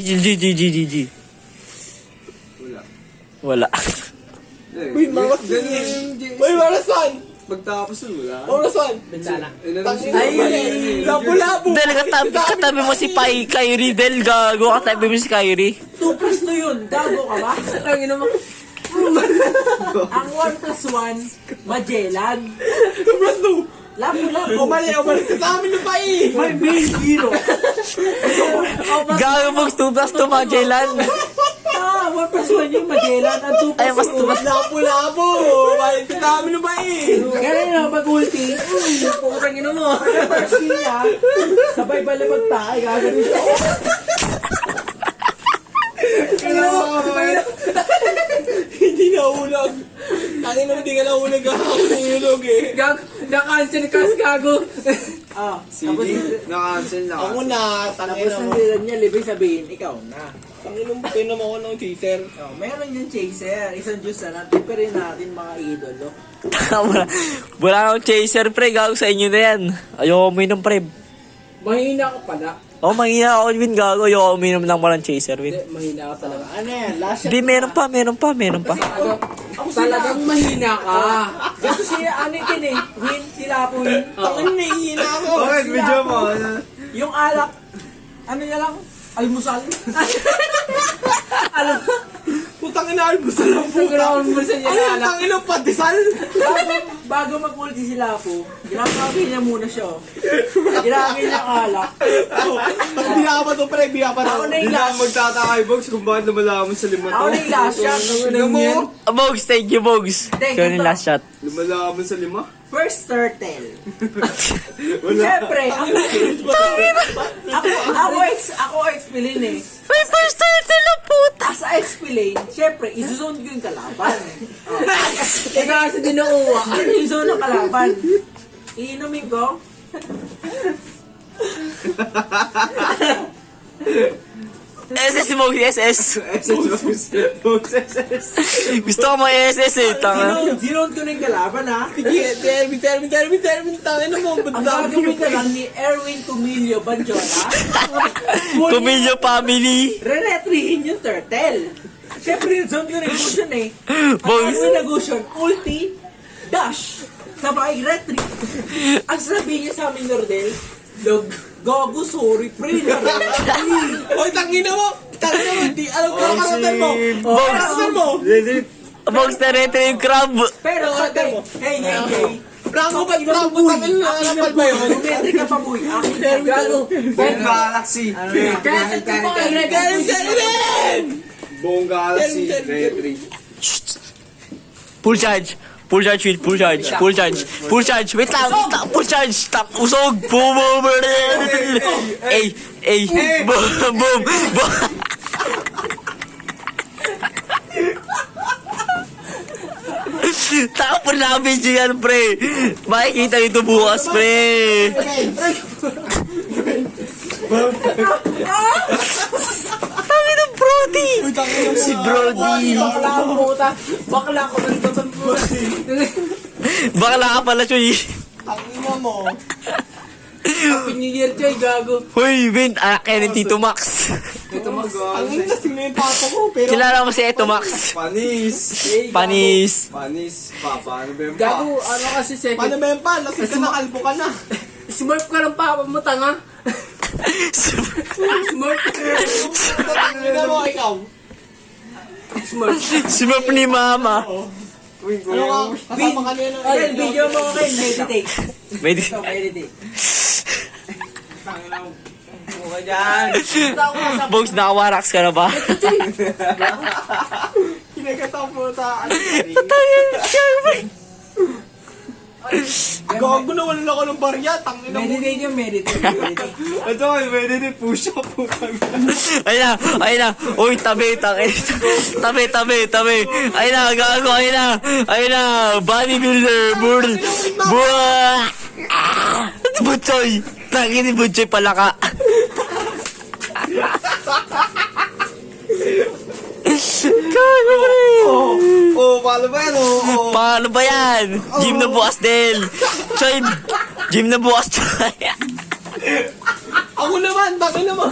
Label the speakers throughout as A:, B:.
A: GG. Wala.
B: Uy, maras ganyan. Uy, marasan!
C: Pagtapos nun, wala.
B: Marasan!
D: Bintana.
B: Ay! Labo-labo!
A: Del, katabi mo si Kyrie, Del, gago, katabi mo si Kyrie.
D: 2 plus 2 yun. Gago ka ba? Tangin naman. Ang 1 plus 1, Magellan.
B: 2 plus 2!
D: Labo-labo.
B: Umali ka sa amin na pa eh!
D: May main zero.
A: Gago mo, 2 plus 2 Magellan.
D: 1 plus 1 yung Magellan. Ang 2 plus
A: Ay, mas
D: 2.
B: Labo-labo! Umali ka sa amin na pa eh!
D: Kaya na pag-ulti. Putang ina mo. First kill niya. Sabay balibag tayo. Gagawin siya.
B: Hindi naulog! Tangin naman, hindi ka naulog ako nilog eh!
D: Nakansel ni Kas gago.
C: Sige, na-cancel na.
B: Ako na, tangin
D: Tapos
B: naman.
D: ang nila niya, libay sabihin, ikaw na.
B: Tangin naman, pinom ako ng teaser.
D: Meron yung chaser. Isang juice na natin. Pero natin mga idolo.
A: Wala akong chaser, pre, gago sa inyo na yan. Ayoko uminom, pre.
D: Mahina ka pala.
A: Mahina ako, Win, gago. Ayoko uminom lang walang chaser, Win.
D: Hindi, mahina ka talaga. Ano yan? Last shot.
A: Hindi, meron pa.
D: Ako talagang mahina ka. Gusto siya, ano din eh. Win, sila po yun.
B: Tangin, nahihina ako!
C: Bakit? Medyo mo.
D: Yung alak, ano niya lang, almusal. Alam mo?
B: Putang ina, almusal lang po!
D: Almusal niya
B: Ano
D: na
B: yung
D: alak.
B: tangin ng pandesal?
D: Bago mag-ulti sila po, ginagawa niya muna siya. Ginagawa niya ang alak.
B: Mas binaba to pre, binaba
D: Ako
B: to.
D: na
C: Hindi
D: yung
C: na
D: last.
C: ako magtataka box kung bakit lumalaman sa lima to.
D: Ako na yung last shot.
C: Tingnan mo.
A: Bogs, thank you, Bogs.
D: Thank
A: Ikaw
D: you,
A: yung
D: Bogs.
A: last shot.
C: Lumalaman sa lima?
D: First turtle.
C: Wala.
D: Siyempre, ako explain eh.
A: May first turtle na puta.
D: As I explain, siyempre, izuzone ko yung kalaban. Ikaw kasi dinuuwa. Ano yung zone ng kalaban? Iinumin ko.
A: SS, Bogs, SS.
C: Box SS.
A: Gusto ko mo SS eh, tanga.
D: Zinone ko na yung kalaban ha.
B: Sige, Termin, tangin na mo.
D: Ang gagawin ka lang ni Erwin Cumilio Banjola,
A: Cumilio family.
D: re-retrihin yung turtle. Siyempre, yung zone ko negotiation eh.
A: Bogs.
D: Ang negotiation, ulti, dash, sabay, retreat. Ang sabihin niya sa amin, Nordel, gago, sorry, pre, na-retreat.
B: Oy, tangin na mo! Di alam ko ang karakter mo!
A: Bogs.
B: Karakter mo!
A: Bogs na retro yung crab.
D: Pero, hey,
B: Franco, tangin na napal ba yun?
D: Metri ka pa, boy. Akin ka, gago.
C: Buong Galaxy. Buong Galaxy. Retry.
A: Full charge. Full charge. Wait lang. Full charge. Usog. Boom. Boom. Tapos namin siya yan, pre. Makikita nito bukas, pre. Tangin ng Brody. Si Brody.
D: Bakla ko ng tutang po.
A: Bakla ka pala, Choy.
B: Tangin na mo!
D: Happy New Year, Choy, gago.
A: Hoy, Vin, anak yan ni Tito Max.
C: Ito mo
B: Tangin na, sino yung papa ko? Pero...
A: Kilala mo si Eto Max.
C: Panis.
A: Panis.
C: Papa. Ano ba yung
D: Gago, ano kasi second?
B: Paano ba yan pa? Lasing ka na, kalbo ka na.
D: Smurf ka ng papa mo, tanga. Smurf.
B: Tangin na mo, ikaw.
D: Smurf.
A: Sumap ni Mama.
B: Ano ka? Kasama ka niya na.
D: Ay, video mo kayo, meditate.
A: May
D: Ikaw, meditate.
B: Tangin na mo. Okay dyan.
A: Bogs, nakawaraks ka na ba?
B: Kinagataw po sa...
A: Tangin siya, pre.
B: Gago na, wala ako ng barya. Tangin na mo.
D: Meditate yung meditate.
C: Ito nga, pwede din push up po kami.
A: Ayun na. Uy, tabi. Ayun na, gago, ayun na. Bodybuilder, buah. Butchoy. Tangin ni Butchoy pala ka. Gago, pre.
C: Paano ba yan?
A: Paano ba yan? Gym na bukas, Del. Choy, gym na bukas, Choy.
B: Ako naman, tangin naman.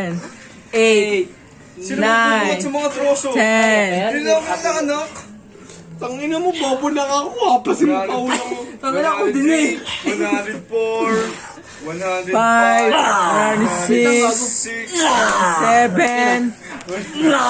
D: 8,
C: Sino magbubuhat sa
D: 9,
C: mga troso?
D: 10.
C: Hindi ako na anak.
B: Tangina mo, bobo na ako. Kapasin mo pa ulo mo.
D: Tangin ako din eh.
C: 104, 105,
D: 5, 6,
C: 6,
D: 7,